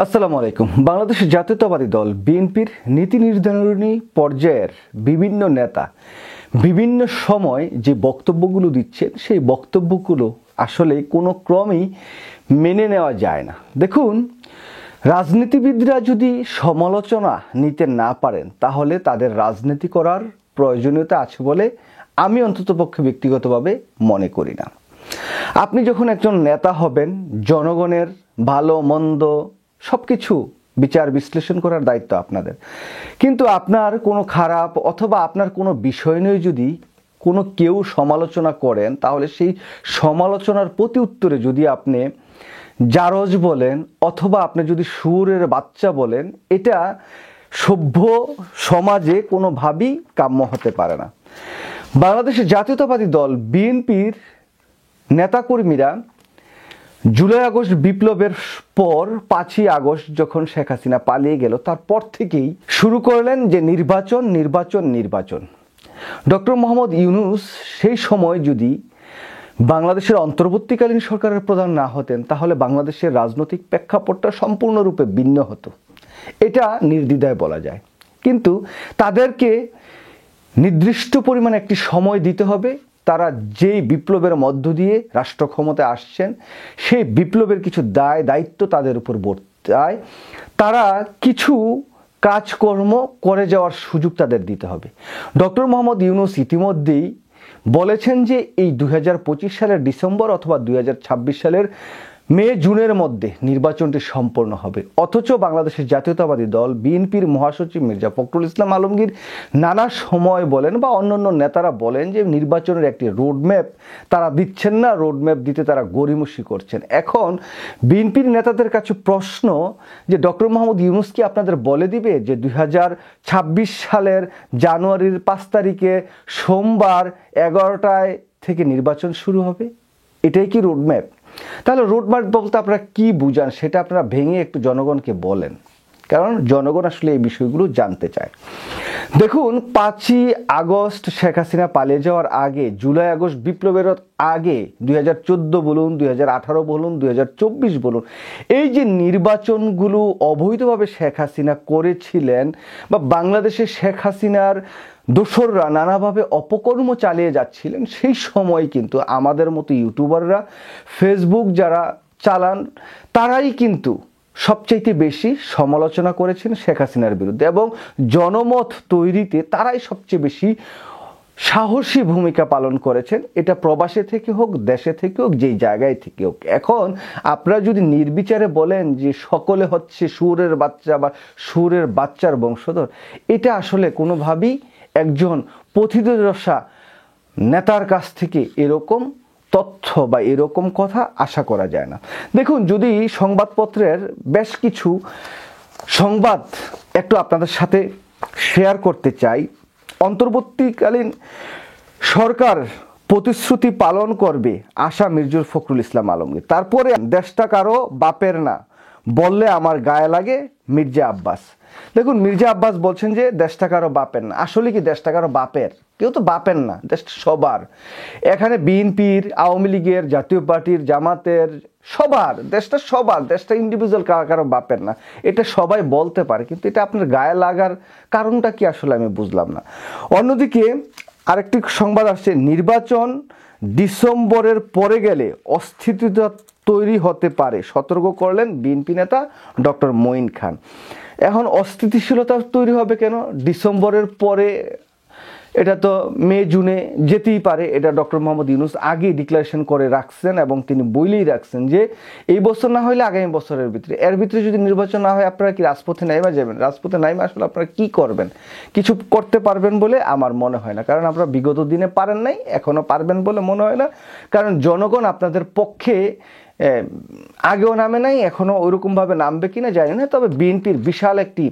আসসালামু আলাইকুম। বাংলাদেশ জাতীয়তাবাদী দল বিএনপির নীতি নির্ধারণী পর্যায়ের বিভিন্ন নেতা বিভিন্ন সময় যে বক্তব্যগুলো দিচ্ছেন সেই বক্তব্যগুলো আসলে কোনো ক্রমেই মেনে নেওয়া যায় না। দেখুন, রাজনীতিবিদরা যদি সমালোচনা নিতে না পারেন তাহলে তাদের রাজনীতি করার প্রয়োজনীয়তা আছে বলে আমি অন্ততপক্ষে ব্যক্তিগতভাবে মনে করি না। আপনি যখন একজন নেতা হবেন, জনগণের ভালো মন্দ সব কিছু বিচার বিশ্লেষণ করার দায়িত্ব আপনাদের। কিন্তু আপনার কোনো খারাপ অথবা আপনার কোনো বিষয় নিয়ে যদি কোনো কেউ সমালোচনা করেন তাহলে সেই সমালোচনার প্রতি উত্তরে যদি আপনি জারজ বলেন অথবা আপনি যদি শুয়োরের বাচ্চা বলেন, এটা সভ্য সমাজে কোনোভাবেই কাম্য হতে পারে না। বাংলাদেশের জাতীয়তাবাদী দল বিএনপির নেতাকর্মীরা জুলাই আগস্ট বিপ্লবের পর 5ই আগস্ট যখন শেখ হাসিনা পালিয়ে গেল তারপর থেকেই শুরু করলেন যে নির্বাচন। ডক্টর মোহাম্মদ ইউনূস সেই সময় যদি বাংলাদেশের অন্তর্বর্তীকালীন সরকারের প্রধান না হতেন তাহলে বাংলাদেশের রাজনৈতিক প্রেক্ষাপটটা সম্পূর্ণরূপে ভিন্ন হতো, এটা নির্দ্বিধায় বলা যায়। কিন্তু তাদেরকে নির্দিষ্ট পরিমাণে একটি সময় দিতে হবে। তারা যেই বিপ্লবের মধ্য দিয়ে রাষ্ট্র ক্ষমতায় আসছেন সেই বিপ্লবের কিছু দায়িত্ব তাদের উপর বর্তায়। তারা কিছু কাজকর্ম করে যাওয়ার সুযোগ তাদের দিতে হবে। ডক্টর মোহাম্মদ ইউনূস ইতিমধ্যেই বলেছেন যে এই 2025 সালের ডিসেম্বর অথবা 2026 সালের মে জুনের মধ্যে নির্বাচনটি সম্পন্ন হবে। অথচ বাংলাদেশের জাতীয়তাবাদী দল বিএনপির মহাসচিব মির্জা ফখরুল ইসলাম আলমগীর নানা সময় বলেন বা অন্যান্য নেতারা বলেন যে নির্বাচনের একটি রোডম্যাপ তারা দিচ্ছেন না, রোডম্যাপ দিতে তারা গড়িমসি করছেন। এখন বিএনপির নেতাদের কাছে প্রশ্ন যে ডক্টর মোহাম্মদ ইউনূস কি আপনাদের বলে দিবে যে 2026 সালের জানুয়ারির 5 তারিখে সোমবার 11টায় থেকে নির্বাচন শুরু হবে? এটাই কি রোডম্যাপ? তাহলে রোডম্যাপ বলতে আপনারা কি বুঝান সেটা আপনারা ভেঙে একটু জনগণকে বলেন, কারণ জনগণ আসলে এই বিষয়গুলো জানতে চায়। দেখুন, 5ই আগস্ট শেখ হাসিনা পালিয়ে যাওয়ার আগে, জুলাই আগস্ট বিপ্লবের আগে 2014 বলুন, 2018 বলুন, 2024 বলুন, এই যে নির্বাচনগুলো অবৈধভাবে শেখ হাসিনা করেছিলেন বা বাংলাদেশে শেখ হাসিনার দোসররা নানাভাবে অপকর্ম চালিয়ে যাচ্ছিলেন, সেই সময় কিন্তু আমাদের মতো ইউটিউবাররা, ফেসবুক যারা চালান তারাই কিন্তু সবচাইতে বেশি সমালোচনা করেছেন শেখ হাসিনার বিরুদ্ধে এবং জনমত তৈরিতে তারাই সবচেয়ে বেশি সাহসী ভূমিকা পালন করেছেন। এটা প্রবাসে থেকে হোক, দেশে থেকে হোক, যেই জায়গায় থেকে হোক। এখন আপনারা যদি নির্বিচারে বলেন যে সকলে হচ্ছে শুয়োরের বাচ্চা বা শুয়োরের বাচ্চার বংশধর, এটা আসলে কোনোভাবেই একজন পথিদশা নেতার কাছ থেকে এরকম তথ্য বা এরকম কথা আশা করা যায় না। দেখুন, যদি সংবাদপত্রের বেশ কিছু সংবাদ একটু আপনাদের সাথে শেয়ার করতে চাই। অন্তর্বর্তীকালীন সরকার প্রতিশ্রুতি পালন করবে আশা মির্জা ফখরুল ইসলাম আলমগীর। তারপরে দেশটা কারো বাপের না বললে আমার গায়ে লাগে মির্জা আব্বাস। দেখুন, মির্জা আব্বাস বলছেন যে দেশটা কারো বাপের না। আসলে কি দেশটা কারো বাপের? কেউ তো বাপের না, দেশটা সবার। এখানে বিএনপির, আওয়ামী লীগের, জাতীয় পার্টির, জামাতের, সবার, দেশটা সবার। দেশটা ইন্ডিভিজুয়াল কারো বাপের না, এটা সবাই বলতে পারে, কিন্তু এটা আপনার গায়ে লাগার কারণটা কি আসলে আমি বুঝলাম না। অন্যদিকে আরেকটি সংবাদ আসছে, নির্বাচন ডিসেম্বরের পরে গেলে অস্থিরতা তৈরি হতে পারে, সতর্ক করলেন বিএনপি নেতা ডক্টর মঈন খান। এখন অস্থিতিশীলতা তৈরি হবে কেন? ডিসেম্বরের পরে এটা তো মে জুনে যেতেই পারে, এটা ডক্টর মোহাম্মদ ইউনূস আগেই ডিক্লারেশন করে রাখছেন এবং তিনি বলেই রাখছেন যে এই বছর না হলে আগামী বছরের ভিতরে। এর ভিতরে যদি নির্বাচন না হয় আপনারা কি রাজপথে নাইমা যাবেন? রাজপথে নাইমা আসলে আপনারা কি করবেন? কিছু করতে পারবেন বলে আমার মনে হয় না, কারণ আপনারা বিগত দিনে পারেন নাই, এখনো পারবেন বলে মনে হয় না, কারণ জনগণ আপনাদের পক্ষে আগেও নামে নাই, এখনো ওইরকমভাবে নামবে কিনা জানি না। তবে বিএনপির বিশাল একটি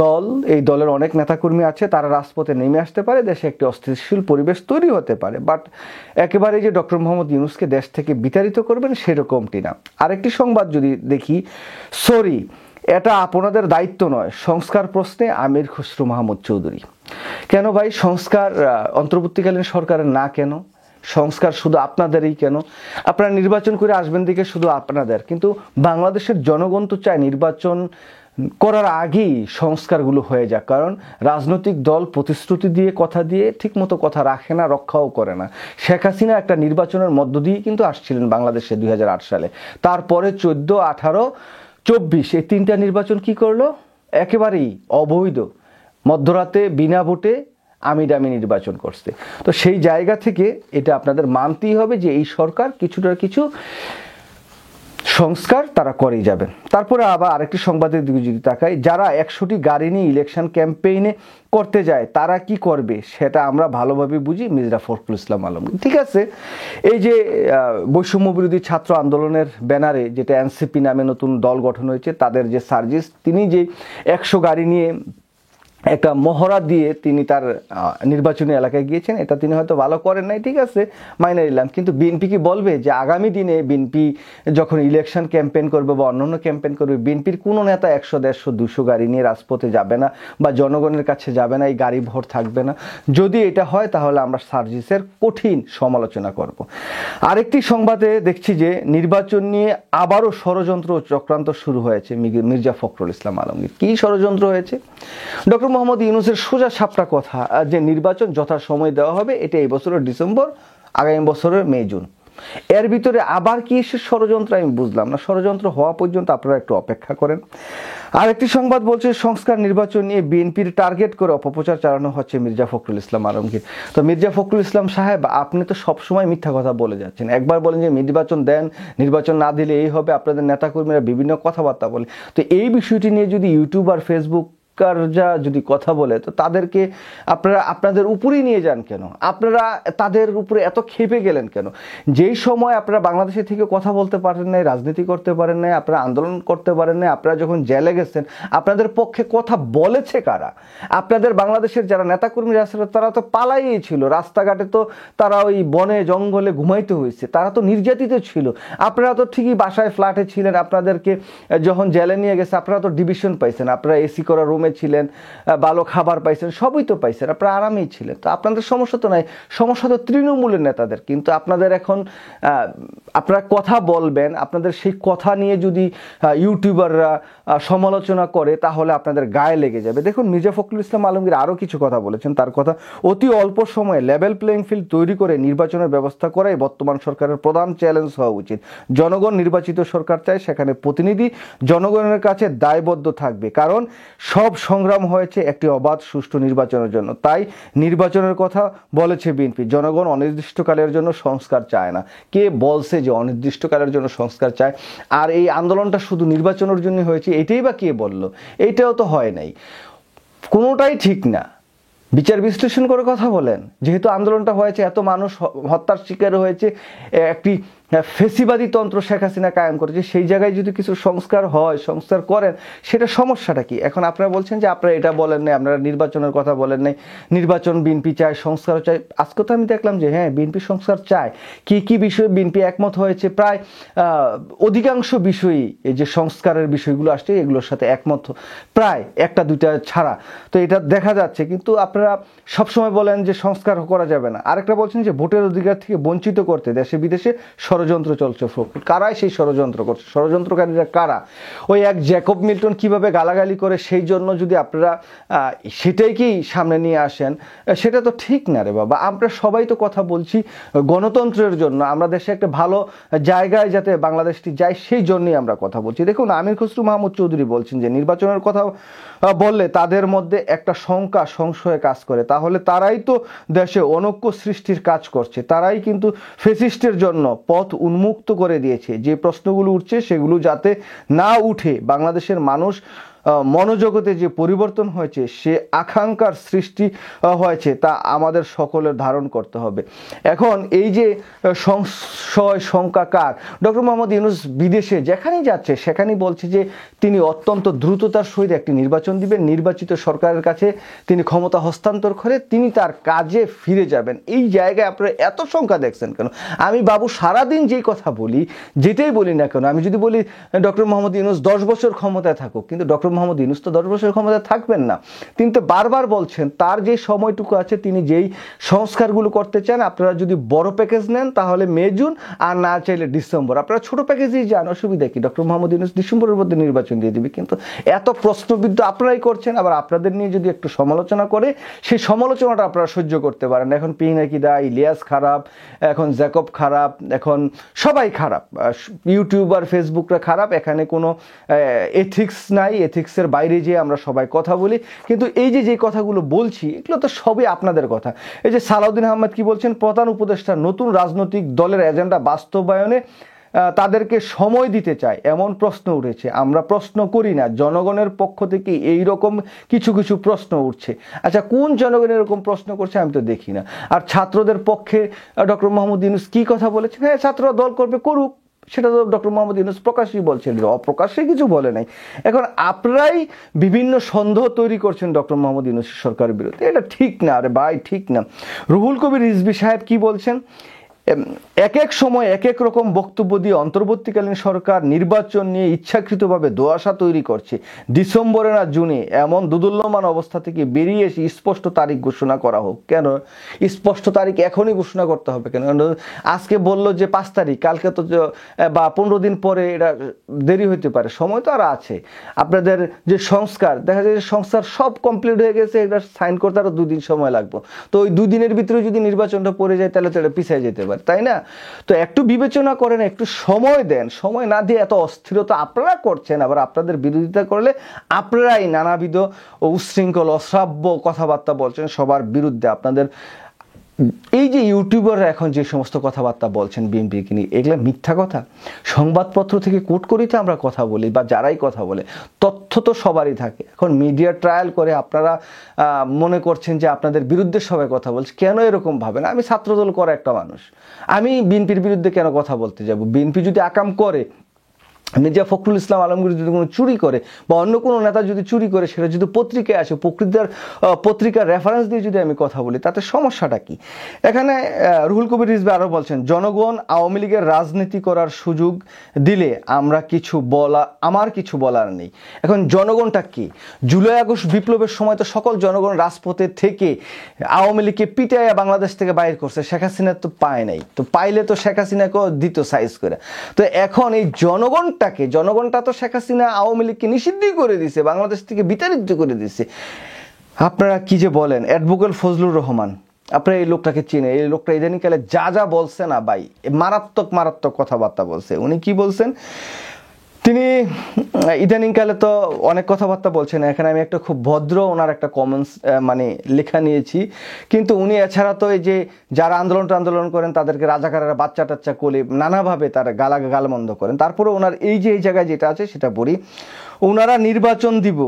দল, এই দলের অনেক নেতাকর্মী আছে, তারা রাজপথে নেমে আসতে পারে, দেশে একটি অস্থিতিশীল পরিবেশ তৈরি হতে পারে। বাট একেবারে যে ডক্টর মোহাম্মদ ইউনূসকে দেশ থেকে বিতাড়িত করবেন সেরকমটি না। আরেকটি সংবাদ যদি দেখি, সরি এটা আপনাদের দায়িত্ব নয়, সংস্কার প্রশ্নে আমির খসরু মাহমুদ চৌধুরী। কেন ভাই সংস্কার অন্তর্বর্তীকালীন সরকারের না? কেন সংস্কার শুধু আপনাদেরই কেন? আপনারা নির্বাচন করে আসবেন দিকে শুধু আপনাদের, কিন্তু বাংলাদেশের জনগণ তো চায় নির্বাচন করার আগেই সংস্কারগুলো হয়ে যাক। কারণ রাজনৈতিক দল প্রতিশ্রুতি দিয়ে কথা দিয়ে ঠিকমতো কথা রাখে না, রক্ষাও করে না। শেখ হাসিনা একটা নির্বাচনের মধ্য দিয়ে কিন্তু আসছিলেন বাংলাদেশে 2008 সালে। তারপরে 14, 18, 24 এই 3টা নির্বাচন কি করলো? একেবারেই অবৈধ, মধ্যরাতে বিনা ভোটে আমি দামি নির্বাচন করছে। তো সেই জায়গা থেকে এটা আপনাদের মানতেই হবে যে এই সরকার কিছুটা কিছু সংস্কার তারা করেই যাবেন। তারপরে আবার আরেকটি সংবাদের দিকে যদি তাকাই, যারা 100টি গাড়ি নিয়ে ইলেকশন ক্যাম্পেইনে করতে যায় তারা কি করবে সেটা আমরা ভালোভাবে বুঝি। মির্জা ফখরুল ইসলাম আলমগীর, ঠিক আছে, এই যে বৈষম্য বিরোধী ছাত্র আন্দোলনের ব্যানারে যেটা এনসিপি নামে নতুন দল গঠন হয়েছে, তাদের যে সার্জিস, তিনি যে 100 গাড়ি নিয়ে একটা মহড়া দিয়ে তিনি তার নির্বাচনী এলাকায় গিয়েছেন, এটা তিনি হয়তো ভালো করেন নাই, ঠিক আছে, মাইনে নিলাম। কিন্তু বিএনপি কি বলবে যে আগামী দিনে বিএনপি যখন ইলেকশন ক্যাম্পেইন করবে বা অন্যান্য ক্যাম্পেইন করবে, বিএনপির কোনো নেতা 100, 150, 200 গাড়ি নিয়ে রাজপথে যাবে না বা জনগণের কাছে যাবে না, এই গাড়ি ভোর থাকবে না? যদি এটা হয় তাহলে আমরা সার্জিসের কঠিন সমালোচনা করব। আরেকটি সংবাদে দেখছি যে নির্বাচন নিয়ে আবারও ষড়যন্ত্র চক্রান্ত শুরু হয়েছে মির্জা ফখরুল ইসলাম আলমগীর। কি ষড়যন্ত্র হয়েছে? ডক্টর মোহাম্মদ ইউনূসের সোজা সাপটা কথা যে নির্বাচন যথাসময় দেওয়া হবে, এটা এই বছরের ডিসেম্বর, আগামী বছরের মে জুন। এর ভিতরে আবার কি এসে ষড়যন্ত্র আমি বুঝলাম না। ষড়যন্ত্র হওয়া পর্যন্ত আপনারা একটু অপেক্ষা করেন। আরেকটি সংবাদ বলছে সংস্কার নির্বাচন নিয়ে বিএনপির টার্গেট করে অপপ্রচার চালানো হচ্ছে মির্জা ফখরুল ইসলাম আলমগীর। তো মির্জা ফখরুল ইসলাম সাহেব, আপনি তো সবসময় মিথ্যা কথা বলে যাচ্ছেন। একবার বলেন যে নির্বাচন দেন, নির্বাচন না দিলে এই হবে, আপনাদের নেতাকর্মীরা বিভিন্ন কথাবার্তা বলে। তো এই বিষয়টি নিয়ে যদি ইউটিউব আর ফেসবুক যা যদি কথা বলে, তো তাদেরকে আপনারা আপনাদের উপরেই নিয়ে যান কেন? আপনারা তাদের উপরে এত ক্ষেপে গেলেন কেন? যেই সময় আপনারা বাংলাদেশে থেকে কথা বলতে পারেন নাই, রাজনীতি করতে পারেন নাই, আপনারা আন্দোলন করতে পারেন নাই, আপনারা যখন জেলে গেছেন, আপনাদের পক্ষে কথা বলেছে কারা? আপনাদের বাংলাদেশের যারা নেতাকর্মীরা ছিল তারা তো পালাইই ছিল, রাস্তাঘাটে তো তারা ওই বনে জঙ্গলে ঘুমাইতে হয়েছে, তারা তো নির্যাতিত ছিল। আপনারা তো ঠিকই বাসায় ফ্ল্যাটে ছিলেন, আপনাদেরকে যখন জেলে নিয়ে গেছে আপনারা তো ডিভিশন পাইছেন, আপনারা এসি করা রুমে ছিলেন, ভালো খাবার পাইছেন, সবই তো পাইছেন, আপনারা আরামেই ছিলেন। তো আপনাদের সমস্যা তো নাই, সমস্যা তো তৃণমূলের নেতাদের। কিন্তু আপনাদের এখন আপনারা কথা বলবেন, আপনাদের সেই কথা নিয়ে যদি ইউটিউবাররা সমালোচনা করে তাহলে আপনাদের গায়ে লেগে যাবে। দেখুন, মির্জা ফখরুল ইসলাম আলমগীর আরও কিছু কথা বলেছেন। তার কথা, অতি অল্প সময়ে লেভেল প্লেইং ফিল্ড তৈরি করে নির্বাচনের ব্যবস্থা করাই বর্তমান সরকারের প্রধান চ্যালেঞ্জ হওয়া উচিত। জনগণ নির্বাচিত সরকার চায়, সেখানে প্রতিনিধি জনগণের কাছে দায়বদ্ধ থাকবে, কারণ সব সংগ্রাম হয়েছে একটি অবাধ সুষ্ঠু নির্বাচনের জন্য। তাই নির্বাচনের কথা বলেছে বিএনপি। জনগণ অনির্দিষ্টকালের জন্য সংস্কার চায় না। কে বলছে যে অনির্দিষ্টকালের জন্য সংস্কার চায়? আর এই আন্দোলনটা শুধু নির্বাচনের জন্য হয়েছে, এটাই বা কে বলল? এটাও তো হয় নাই, কোনোটাই ঠিক না। বিচার বিশ্লেষণ করে কথা বলেন। যেহেতু আন্দোলনটা হয়েছে, এত মানুষ হত্যার শিকার হয়েছে, একটি ফেসিবাদী তন্ত্র শেখ হাসিনা কায়েম করেছে, সেই জায়গায় যদি কিছু সংস্কার হয়, সংস্কার করেন, সেটা সমস্যাটা কি? এখন আপনারা বলছেন যে আপনারা এটা বলেন নাই, আপনারা নির্বাচনের কথা বলেন নাই, নির্বাচন বিএনপি চায়, সংস্কার চায়। আজকে তো আমি দেখলাম যে হ্যাঁ, বিএনপি সংস্কার চায়। কি কি বিষয়ে বিএনপি একমত হয়েছে? প্রায় অধিকাংশ বিষয়ই, এই যে সংস্কারের বিষয়গুলো আসছে এগুলোর সাথে একমত, প্রায় একটা দুইটা ছাড়া। তো এটা দেখা যাচ্ছে। কিন্তু আপনারা সবসময় বলেন যে সংস্কার করা যাবে না, আরেকটা বলছেন যে ভোটের অধিকার থেকে বঞ্চিত করতে দেশে বিদেশে ষড়যন্ত্র চলছে। কারাই সেই ষড়যন্ত্র করছে? ষড়যন্ত্রকারীরা কারা? ওই এক জ্যাকব মিল্টন কিভাবে গালাগালি করে, সেই জন্য যদি আপনারা সেটাইকেই সামনে নিয়ে আসেন, সেটা তো ঠিক না রে বাবা। আমরা সবাই তো কথা বলছি গণতন্ত্রের জন্য, আমরা দেশে একটা ভালো জায়গায় যাতে বাংলাদেশটি যায়, সেই জন্যই আমরা কথা বলছি। দেখুন, আমির খসরু মাহমুদ চৌধুরী বলছেন যে নির্বাচনের কথা বললে তাদের মধ্যে একটা শঙ্কা সংশয় কাজ করে, তাহলে তারাই তো দেশে অনৈক্য সৃষ্টির কাজ করছে, তারাই কিন্তু ফ্যাসিস্টের জন্য পথ উন্মুক্ত করে দিয়েছে। যে প্রশ্নগুলো উঠছে সেগুলো যাতে না উঠে, বাংলাদেশের মানুষ মনোজগতে যে পরিবর্তন হয়েছে, সে আকাঙ্ক্ষার সৃষ্টি হয়েছে, তা আমাদের সকলের ধারণ করতে হবে। এখন এই যে সংশয় শঙ্কাকার, ডক্টর মোহাম্মদ ইউনূস বিদেশে যেখানেই যাচ্ছে সেখানেই বলছে যে তিনি অত্যন্ত দ্রুততার সহিত একটি নির্বাচন দিবেন, নির্বাচিত সরকারের কাছে তিনি ক্ষমতা হস্তান্তর করে তিনি তার কাজে ফিরে যাবেন। এই জায়গায় আপনারা এত শঙ্কা দেখছেন কেন? আমি বাবু সারাদিন যেই কথা বলি, যেটাই বলি না কেন, আমি যদি বলি ডক্টর মোহাম্মদ ইউনূস 10 বছর ক্ষমতায় থাকুক, কিন্তু ডক্টর মোহাম্মদ ইউনূস তো 10 বছর ক্ষমতায় থাকবেন না। তিনি তো বারবার বলছেন তার যে সময়টুকু আছে তিনি যেই সংস্কারগুলো করতে চান, আপনারা যদি বড় প্যাকেজ নেন তাহলে মে জুন, আর না চাইলে ডিসেম্বর, আপনারা ছোট প্যাকেজেই যান, অসুবিধা কি? ডক্টর মোহাম্মদ ইউনূস ডিসেম্বরের মধ্যে নির্বাচন দিয়ে দিবে। কিন্তু এত প্রশ্নবিদ্ধ আপনারাই করছেন, আবার আপনাদের নিয়ে যদি একটু সমালোচনা করে সেই সমালোচনাটা আপনারা সহ্য করতে পারেন। এখন পিনাকি দা, ইলিয়াস খারাপ, এখন জ্যাকব খারাপ, এখন সবাই খারাপ, ইউটিউবার ফেসবুকরা খারাপ, এখানে কোনো এথিক্স নাই, এথিক্সের বাইরে যেয়ে আমরা সবাই কথা বলি। কিন্তু এই যে কথাগুলো বলছি এগুলো তো সবই আপনাদের কথা। এই যে সালাউদ্দিন আহমেদ কি বলছেন, প্রধান উপদেষ্টা নতুন রাজনৈতিক দলের এজেন্ডা বাস্তবায়নে তাদেরকে সময় দিতে চায়, এমন প্রশ্ন উঠেছে। আমরা প্রশ্ন করি না, জনগণের পক্ষ থেকে এই রকম কিছু প্রশ্ন উঠছে। আচ্ছা, কোন জনগণ এরকম প্রশ্ন করছে আমি তো দেখি না। আর ছাত্রদের পক্ষে ডক্টর মোহাম্মদ ইউনূস কি কথা বলেছেন, হ্যাঁ ছাত্ররা দল করবে, করুক, সেটা তো ডক্টর মোহাম্মদ ইউনূস প্রকাশ্যেই বলছেন, অপ্রকাশ্যে কিছু বলে নাই। এখন আপনারাই বিভিন্ন সন্দেহ তৈরি করছেন ডক্টর মোহাম্মদ ইউনূস সরকারের বিরুদ্ধে, এটা ঠিক না, আরে ভাই ঠিক না। রুহুল কবির রিজভী সাহেব কি বলছেন, এক এক সময় এক এক রকম বক্তব্য দিয়ে অন্তর্বর্তীকালীন সরকার নির্বাচন নিয়ে ইচ্ছাকৃতভাবে দোয়াশা তৈরি করছে। ডিসেম্বরে না জুনে এমন দুদুল্যমান অবস্থা থেকে বেরিয়ে এসে স্পষ্ট তারিখ ঘোষণা করা হোক। কেন স্পষ্ট তারিখ এখনই ঘোষণা করতে হবে কেন? আজকে বললো যে 5 তারিখ, কালকে তো বা 15 দিন পরে এটা দেরি হইতে পারে, সময় তো আর আছে। আপনাদের যে সংস্কার, দেখা যায় যে সংস্কার সব কমপ্লিট হয়ে গেছে, এটা সাইন করতে আরো 2 দিন সময় লাগবে। তো ওই 2 দিনের ভিতরে যদি নির্বাচনটা পড়ে যায় তাহলে তো এটা পিছিয়ে যেতে পারে, তাই না? তো একটু বিবেচনা করেন, একটু সময় দেন। সময় না দিয়ে এত অস্থিরতা আপনারা করছেন, আবার আপনাদের বিরোধিতা করলে আপনারাই নানাবিধ উচ্ছৃঙ্খল অশ্রাব্য কথাবার্তা বলছেন সবার বিরুদ্ধে। আপনাদের এই যে ইউটিউবাররা এখন যে সমস্ত কথাবার্তা বলছেন বিএনপিকে নিয়ে, এগুলো মিথ্যা কথা। সংবাদপত্র থেকে কোট করেই তো আমরা কথা বলি, বা যারাই কথা বলে, তথ্য তো সবারই থাকে। এখন মিডিয়া ট্রায়াল করে আপনারা মনে করছেন যে আপনাদের বিরুদ্ধে সবাই কথা বলছে। কেন এরকম ভাবেন? আমি ছাত্রদল করা একটা মানুষ, আমি বিএনপির বিরুদ্ধে কেন কথা বলতে যাব? বিএনপি যদি আকাম করে, মির্জা ফখরুল ইসলাম আলমগীর যদি কোনো চুরি করে, বা অন্য কোনো নেতা যদি চুরি করে, সেটা যদি পত্রিকায় আসে, পত্রিকার রেফারেন্স দিয়ে যদি আমি কথা বলি, তাতে সমস্যাটা কি? এখানে রুহুল কবির রিজভী আরও বলছেন, জনগণ আওয়ামী লীগের রাজনীতি করার সুযোগ দিলে আমার কিছু বলার নেই। এখন জনগণটা কি? জুলাই আগস্ট বিপ্লবের সময় তো সকল জনগণ রাজপথে থেকে আওয়ামী লীগকে পিটাইয়া বাংলাদেশ থেকে বাইর করছে, শেখ হাসিনা তো পায় নাই। তো পাইলে তো শেখ হাসিনাকেও দিত সাইজ করে। তো এখন এই জনগণটা তো শেখ হাসিনা আওয়ামী লীগকে নিষিদ্ধই করে দিছে, বাংলাদেশ থেকে বিতাড়িত করে দিছে। আপনারা কি যে বলেন, অ্যাডভোকেট ফজলুর রহমান, আপনারা এই লোকটাকে চিনে? এই লোকটা ইদানিংকালে যা বলছে না ভাই, মারাত্মক কথাবার্তা বলছে। উনি কি বলছেন, তিনি ইদানিংকালে তো অনেক কথাবার্তা বলছেন। এখানে আমি একটা খুব ভদ্র ওনার একটা কমেন্টস লেখা নিয়েছি। কিন্তু উনি এছাড়া তো এই যে যারা আন্দোলন করেন তাদেরকে রাজাকারেরা বাচ্চা টাচ্চা কোলে নানাভাবে তারা গালমন্দ করেন। তারপরে ওনার এই জায়গায় যেটা আছে সেটা পড়ি, ওনারা নির্বাচন দিব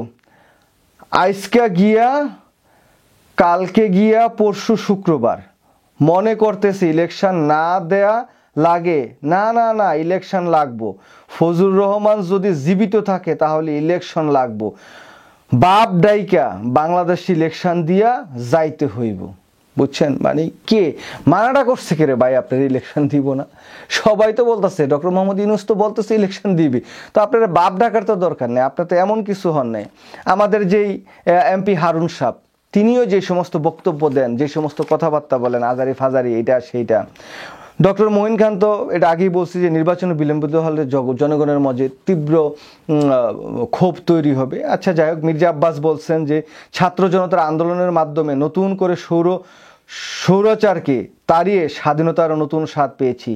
আজকে গিয়া, কালকে গিয়া, পরশু শুক্রবার, মনে করতেছে ইলেকশন না দেয়া লাগে। না ইলেকশন লাগবো। ফজলুর রহমান যদি জীবিত থাকে তাহলে ইলেকশন লাগবো। বাপ ডাইকা বাংলাদেশ ইলেকশন দিয়া যাইতে হইব। বুঝছেন? মানে কে মানাটা করছে কে রে ভাই আপনার ইলেকশন দিব না? সবাই তো বলতেছে, ডক্টর মোহাম্মদ ইউনূস তো বলতেছে ইলেকশন দিবি, তো আপনারা বাপ ডাকার তো দরকার নেই, আপনার তো এমন কিছু হন নাই। আমাদের যেই এমপি হারুন সাহেব, তিনিও যে সমস্ত বক্তব্য দেন, যে সমস্ত কথাবার্তা বলেন, আজারি ফাজারি এইটা সেইটা। ডক্টর মঈন খান তো এটা আগেই বলছি যে নির্বাচনে বিলম্বিত হলে জনগণের মধ্যে তীব্র ক্ষোভ তৈরি হবে। আচ্ছা যাই হোক, মির্জা আব্বাস বলছেন যে ছাত্র জনতার আন্দোলনের মাধ্যমে নতুন করে স্বৈরাচারকে তাড়িয়ে স্বাধীনতার নতুন স্বাদ পেয়েছি।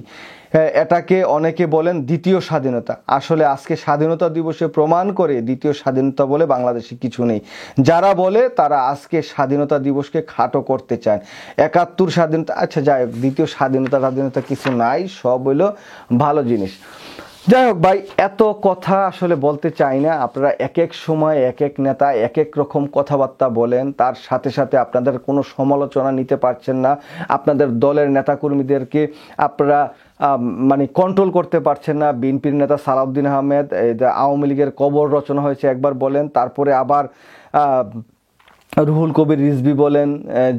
এটাকে অনেকে বলেন দ্বিতীয় স্বাধীনতা। আসলে আজকে স্বাধীনতা দিবসে প্রমাণ করে দ্বিতীয় স্বাধীনতা বলে বাংলাদেশে কিছু নেই। যারা বলে তারা আজকে স্বাধীনতা দিবসকে খাটো করতে চান। 71 স্বাধীনতা, আচ্ছা যাই হোক, দ্বিতীয় স্বাধীনতা কিছু নাই, সব হইলো ভালো জিনিস। যাই হোক ভাই, এত কথা আসলে বলতে চাই না। আপনারা এক এক সময় এক এক নেতা এক এক রকম কথাবার্তা বলেন, তার সাথে সাথে আপনাদের কোনো সমালোচনা নিতে পারছেন না। আপনাদের দলের নেতাকর্মীদেরকে আপনারা মানে কন্ট্রোল করতে পারছেন না। বিএনপির নেতা সালাউদ্দিন আহমেদ, আওয়ামী লীগের কবর রচনা হয়েছে একবার বলেন, তারপরে আবার রুহুল কবির রিজভী বলেন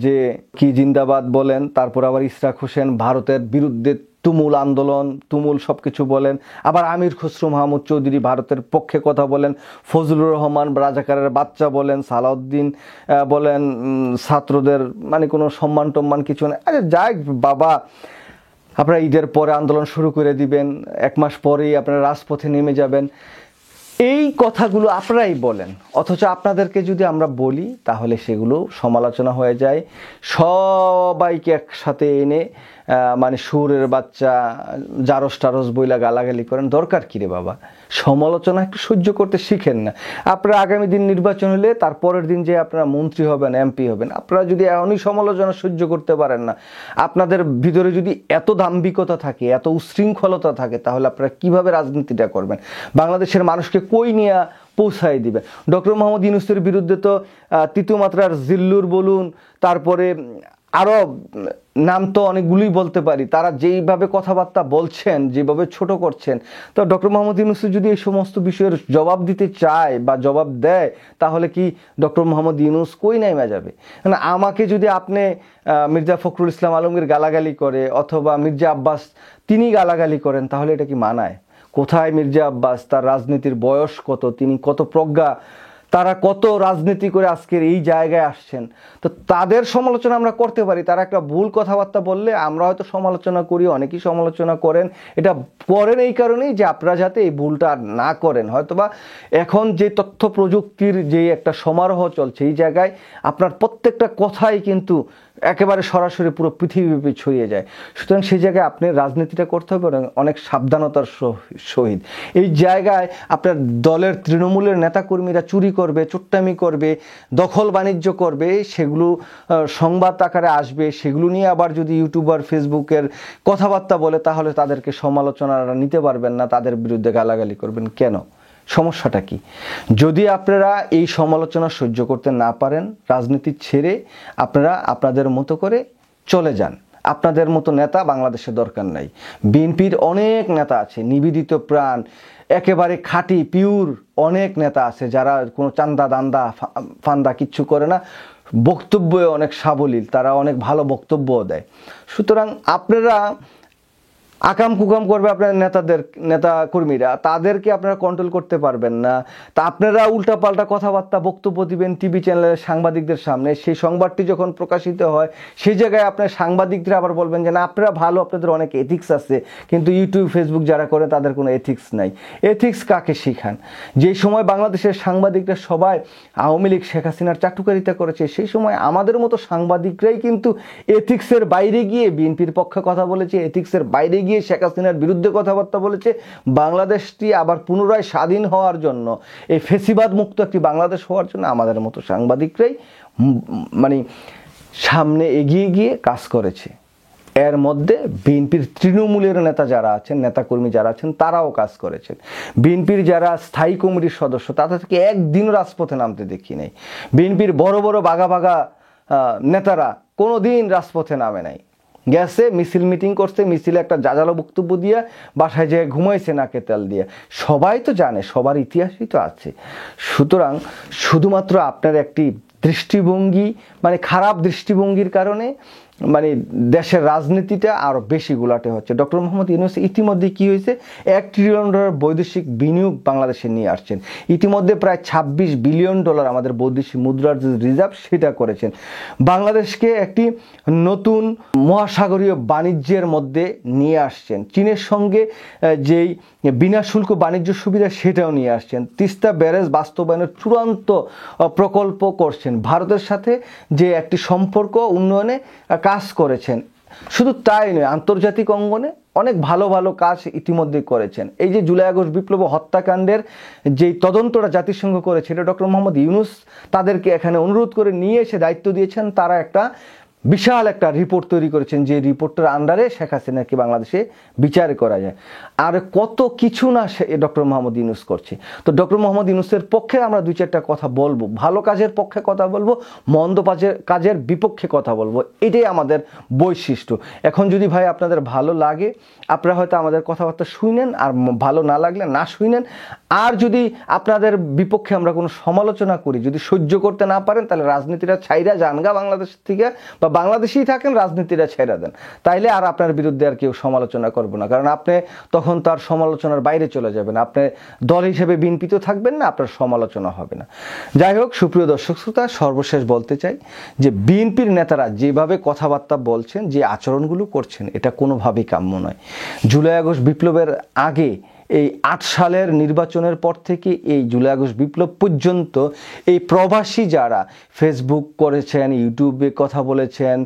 যে কি জিন্দাবাদ বলেন, তারপর আবার ইশরাক হোসেন ভারতের বিরুদ্ধে তুমুল আন্দোলন, তুমুল সব কিছু বলেন। আবার আমির খসরু মাহমুদ চৌধুরী ভারতের পক্ষে কথা বলেন, ফজলুর রহমান রাজাকারের বাচ্চা বলেন, সালাউদ্দিন বলেন ছাত্রদের মানে কোনো সম্মান টম্মান কিছু নেই। আরে যাই বাবা, আপনারা ঈদের পরে আন্দোলন শুরু করে দিবেন, 1 মাস পরেই আপনারা রাজপথে নেমে যাবেন, এই কথাগুলো আপনারাই বলেন। অথচ আপনাদেরকে যদি আমরা বলি তাহলে সেগুলো সমালোচনা হয়ে যায়। সবাইকে একসাথে এনে মানে সুরের বাচ্চা জারস টারস বইলা গালাগালি করেন, দরকার কী রে বাবা? সমালোচনা একটু সহ্য করতে শিখেন না। আপনারা আগামী দিন নির্বাচন হলে তারপরের দিন যে আপনারা মন্ত্রী হবেন, এমপি হবেন, আপনারা যদি এখনই সমালোচনা সহ্য করতে পারেন না, আপনাদের ভিতরে যদি এত দাম্ভিকতা থাকে, এত উশৃঙ্খলতা থাকে, তাহলে আপনারা কিভাবে রাজনীতিটা করবেন? বাংলাদেশের মানুষকে কই নিয়ে পৌঁছায় দিবে? ডক্টর মোহাম্মদ ইউনূসের বিরুদ্ধে তো তৃতীয় মাত্রার জিল্লুর বলুন, তারপরে আরও নাম তো অনেকগুলোই বলতে পারি, তারা যেইভাবে কথাবার্তা বলছেন, যেভাবে ছোট করছেন, তো ডক্টর মোহাম্মদ ইউনূস যদি এই সমস্ত বিষয়ের জবাব দিতে চায় বা জবাব দেয়, তাহলে কি ডক্টর মোহাম্মদ ইউনূস কই নেমে যাবে? না, আমাকে যদি আপনি মির্জা ফখরুল ইসলাম আলমগীর গালাগালি করে অথবা মির্জা আব্বাস তিনি গালাগালি করেন, তাহলে এটা কি মানায়? কোথায় মির্জা আব্বাস? তার রাজনীতির বয়স কত, তিনি কত প্রজ্ঞা, তারা কত রাজনীতি করে আজকের এই জায়গায় আসছেন। তো তাদের সমালোচনা আমরা করতে পারি। তারা একটা ভুল কথাবার্তা বললে আমরা হয়তো সমালোচনা করি, অনেকেই সমালোচনা করেন। এটা করেন এই কারণেই যে আপনারা যাতে এই ভুলটা না করেন। হয়তোবা এখন যে তথ্য প্রযুক্তির যে একটা সমারোহ চলছে, এই জায়গায় আপনার প্রত্যেকটা কথাই কিন্তু একেবারে সরাসরি পুরো পৃথিবীব্যাপী ছড়িয়ে যায়। সুতরাং সেই জায়গায় আপনি রাজনীতিটা করতে হবে অনেক সাবধানতার সহিত। এই জায়গায় আপনার দলের তৃণমূলের নেতাকর্মীরা চুরি করবে, চুট্টামি করবে, দখল বাণিজ্য করবে, সেগুলো সংবাদ আকারে আসবে, সেগুলো নিয়ে আবার যদি ইউটিউবার ফেসবুকের কথাবার্তা বলে, তাহলে তাদেরকে সমালোচনারা নিতে পারবেন না, তাদের বিরুদ্ধে গালাগালি করবেন। কেন? সমস্যাটা কি? যদি আপনারা এই সমালোচনা সহ্য করতে না পারেন, রাজনীতি ছেড়ে আপনারা আপনাদের মতো করে চলে যান। আপনাদের মতো নেতা বাংলাদেশে দরকার নাই। বিএনপির অনেক নেতা আছে, নিবেদিত প্রাণ, একেবারে খাঁটি পিওর অনেক নেতা আছে, যারা কোনো চান্দা দান্দা ফান্দা কিচ্ছু করে না, বক্তব্য অনেক সাবলীল, তারা অনেক ভালো বক্তব্যও দেয়। সুতরাং আপনারা আকাম কুকাম করবে আপনার নেতা কর্মীরা, তাদেরকে আপনারা কন্ট্রোল করতে পারবেন না। তা আপনারা উল্টাপাল্টা কথাবার্তা বক্তব্য দিবেন টিভি চ্যানেলের সাংবাদিকদের সামনে, সেই সংবাদটি যখন প্রকাশিত হয় সেই জায়গায় আপনার সাংবাদিকরা আবার বলবেন যে না আপনারা ভালো, আপনাদের অনেক এথিক্স আছে, কিন্তু ইউটিউব ফেসবুক যারা করে তাদের কোনো এথিক্স নাই। এথিক্স কাকে শিখান? যেই সময় বাংলাদেশের সাংবাদিকরা সবাই আওয়ামী লীগ শেখ হাসিনার চাটুকারিতা করেছে, সেই সময় আমাদের মতো সাংবাদিকরাই কিন্তু এথিক্সের বাইরে গিয়ে বিএনপির পক্ষে কথা বলেছে, এথিক্সের বাইরে গিয়ে শেখ হাসিনার বিরুদ্ধে কথাবার্তা বলেছে। বাংলাদেশটি আবার পুনরায় স্বাধীন হওয়ার জন্য, এই ফেসিবাদ মুক্ত একটি বাংলাদেশ হওয়ার জন্য আমাদের মতো সাংবাদিকরাই মানে সামনে এগিয়ে গিয়ে কাজ করেছে। এর মধ্যে বিএনপির তৃণমূলের নেতা যারা আছেন, নেতাকর্মী যারা আছেন, তারাও কাজ করেছেন। বিএনপির যারা স্থায়ী কমিটির সদস্য, তাদেরকে একদিনও রাজপথে নামতে দেখি নাই। বিএনপির বড় বড় বাঘা বাঘা নেতারা কোনো দিন রাজপথে নামে নাই, গেছে মিছিল মিটিং করছে, মিছিলে একটা জাজালো বক্তব্য দিয়ে বাসায় যেয়ে ঘুমাইছে নাকে তেল দিয়ে। সবাই তো জানে, সবার ইতিহাসই তো আছে। সুতরাং শুধুমাত্র আপনার একটি দৃষ্টিভঙ্গি, মানে খারাপ দৃষ্টিভঙ্গির কারণে মানে দেশের রাজনীতিটা আরও বেশি গোলাটে হচ্ছে। ডক্টর মোহাম্মদ ইউনূস ইতিমধ্যে কি হয়েছে, $1 ট্রিলিয়ন বৈদেশিক বিনিয়োগ বাংলাদেশে নিয়ে আসছেন। ইতিমধ্যে প্রায় $26 বিলিয়ন আমাদের বৈদেশিক মুদ্রার যে রিজার্ভ, সেটা করেছেন। বাংলাদেশকে একটি নতুন মহাসাগরীয় বাণিজ্যের মধ্যে নিয়ে আসছেন। চীনের সঙ্গে যেই বিনা শুল্ক বাণিজ্য সুবিধা, সেটাও নিয়ে আসছেন। তিস্তা ব্যারেজ বাস্তবায়নের চূড়ান্ত প্রকল্প করছেন। ভারতের সাথে যে একটি সম্পর্ক উন্নয়নে কাজ করেছেন। শুধু তাই নয়, আন্তর্জাতিক অঙ্গনে অনেক ভালো ভালো কাজ ইতিমধ্যে করেছেন। এই যে জুলাই আগস্ট বিপ্লব হত্যাকাণ্ডের যেই তদন্তটা জাতিসংঘ করেছে, এটা ডক্টর মোহাম্মদ ইউনূস তাদেরকে এখানে অনুরোধ করে নিয়ে এসে দায়িত্ব দিয়েছেন। তারা একটা বিশাল একটা রিপোর্ট তৈরি করেছেন, যে রিপোর্টের আন্ডারে শেখ হাসিনাকে বাংলাদেশে বিচার করা যায়। আর কত কিছু না ডক্টর মোহাম্মদ ইউনূস করছে। তো ডক্টর মোহাম্মদ ইউনূসের পক্ষে আমরা 2-4টা কথা বলবো, ভালো কাজের পক্ষে কথা বলবো, মন্দ কাজের বিপক্ষে কথা বলবো। এটাই আমাদের বৈশিষ্ট্য। এখন যদি ভাই আপনাদের ভালো লাগে, আপনারা হয়তো আমাদের কথাবার্তা শুনেন, আর ভালো না লাগলে না শুনেন। আর যদি আপনাদের বিপক্ষে আমরা কোনো সমালোচনা করি, যদি সহ্য করতে না পারেন, তাহলে রাজনীতিটা ছাইরা জানগা বাংলাদেশ থেকে, বা বাংলাদেশেই থাকেন, রাজনীতিটা ছেড়ে দেন, তাইলে আর আপনার বিরুদ্ধে আর কেউ সমালোচনা করবো না, কারণ আপনি তখন তার সমালোচনার বাইরে চলে যাবেন। আপনি দল হিসেবে বিএনপিতে থাকবেন না, আপনার সমালোচনা হবে না। যাই হোক, সুপ্রিয় দর্শক শ্রোতা, সর্বশেষ বলতে চাই যে বিএনপির নেতারা যেভাবে কথাবার্তা বলছেন, যে আচরণগুলো করছেন, এটা কোনোভাবেই কাম্য নয়। জুলাই আগস্ট বিপ্লবের আগে, এই ৮ সালের নির্বাচনের পর থেকে এই জুলাই আগস্ট বিপ্লব পর্যন্ত এই প্রবাসী যারা ফেসবুক করেছেন, ইউটিউবে কথা বলেছেন,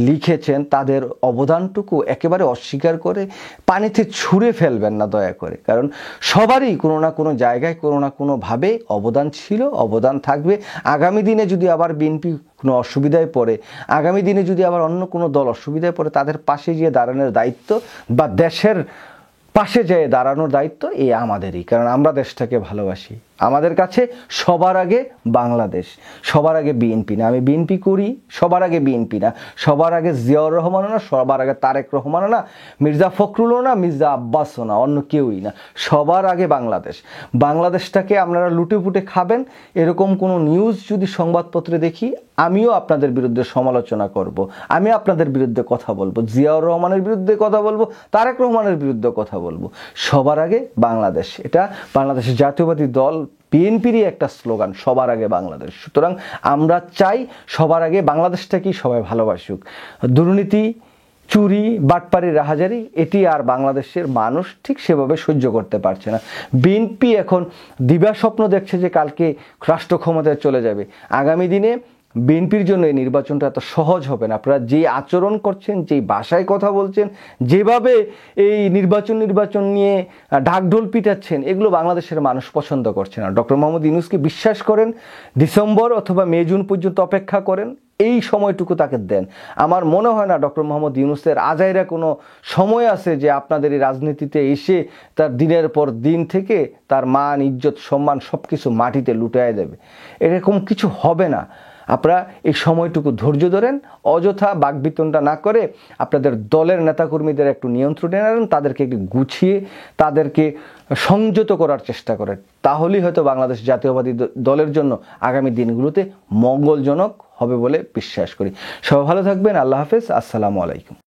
লিখেছেন, তাদের অবদানটুকু একেবারে অস্বীকার করে পানিতে ছুঁড়ে ফেলবেন না দয়া করে। কারণ সবারই কোনো না কোনো জায়গায় কোনো না কোনোভাবে অবদান ছিল, অবদান থাকবে। আগামী দিনে যদি আবার বিএনপি কোনো অসুবিধায় পড়ে, আগামী দিনে যদি আবার অন্য কোনো দল অসুবিধায় পড়ে, তাদের পাশে গিয়ে দাঁড়ানোর দায়িত্ব বা দেশের পাশে যেয়ে দাঁড়ানোর দায়িত্ব এই আমাদেরই, কারণ আমরা দেশটাকে ভালোবাসি। আমাদের কাছে সবার আগে বাংলাদেশ, সবার আগে বিএনপি না। আমি বিএনপি করি, সবার আগে বিএনপি না, সবার আগে জিয়াউর রহমানও না, সবার আগে তারেক রহমানও না, মির্জা ফখরুলও না, মির্জা আব্বাসও না, অন্য কেউই না। সবার আগে বাংলাদেশ। বাংলাদেশটাকে আপনারা লুটে পুটে খাবেন, এরকম কোনো নিউজ যদি সংবাদপত্রে দেখি, আমিও আপনাদের বিরুদ্ধে সমালোচনা করব, আমি আপনাদের বিরুদ্ধে কথা বলবো, জিয়াউর রহমানের বিরুদ্ধে কথা বলবো, তারেক রহমানের বিরুদ্ধে কথা বলবো। সবার আগে বাংলাদেশ, এটা বাংলাদেশের জাতীয়বাদী দল বিএনপিরই একটা স্লোগান, সবার আগে বাংলাদেশ। সুতরাং আমরা চাই সবার আগে বাংলাদেশটাকেই সবাই ভালোবাসুক। দুর্নীতি, চুরি, বাটপারি, রাহাজারি, এটি আর বাংলাদেশের মানুষ ঠিক সেভাবে সহ্য করতে পারছে না। বিএনপি এখন দিবা স্বপ্ন দেখছে যে কালকে রাষ্ট্র ক্ষমতায় চলে যাবে। আগামী দিনে বিএনপির জন্য এই নির্বাচনটা এত সহজ হবে না। আপনারা যে আচরণ করছেন, যেই ভাষায় কথা বলছেন, যেভাবে এই নির্বাচন নিয়ে ঢাকঢোল পিটাচ্ছেন, এগুলো বাংলাদেশের মানুষ পছন্দ করছে না। ডক্টর মোহাম্মদ ইউনূসকে বিশ্বাস করেন, ডিসেম্বর অথবা মে জুন পর্যন্ত অপেক্ষা করেন, এই সময়টুকু তাকে দেন। আমার মনে হয় না ডক্টর মোহাম্মদ ইউনূসের আজাইরা কোনো সময় আছে যে আপনাদের এই রাজনীতিতে এসে তার দিনের পর দিন থেকে তার মান, ইজ্জত, সম্মান সব কিছু মাটিতে লুটায় দেবে। এরকম কিছু হবে না। আপনারা এই সময়টুকু ধৈর্য ধরেন, অযথা বাকবিতণ্ডা না করে আপনাদের দলের নেতাকর্মীদের একটু নিয়ন্ত্রণে আনেন, তাদেরকে একটু গুছিয়ে তাদেরকে সংযত করার চেষ্টা করেন। তাহলেই হয়তো বাংলাদেশ জাতীয়বাদী দলের জন্য আগামী দিনগুলোতে মঙ্গলজনক হবে বলে বিশ্বাস করি। সবাই ভালো থাকবেন। আল্লাহ হাফেজ। আসসালামু আলাইকুম।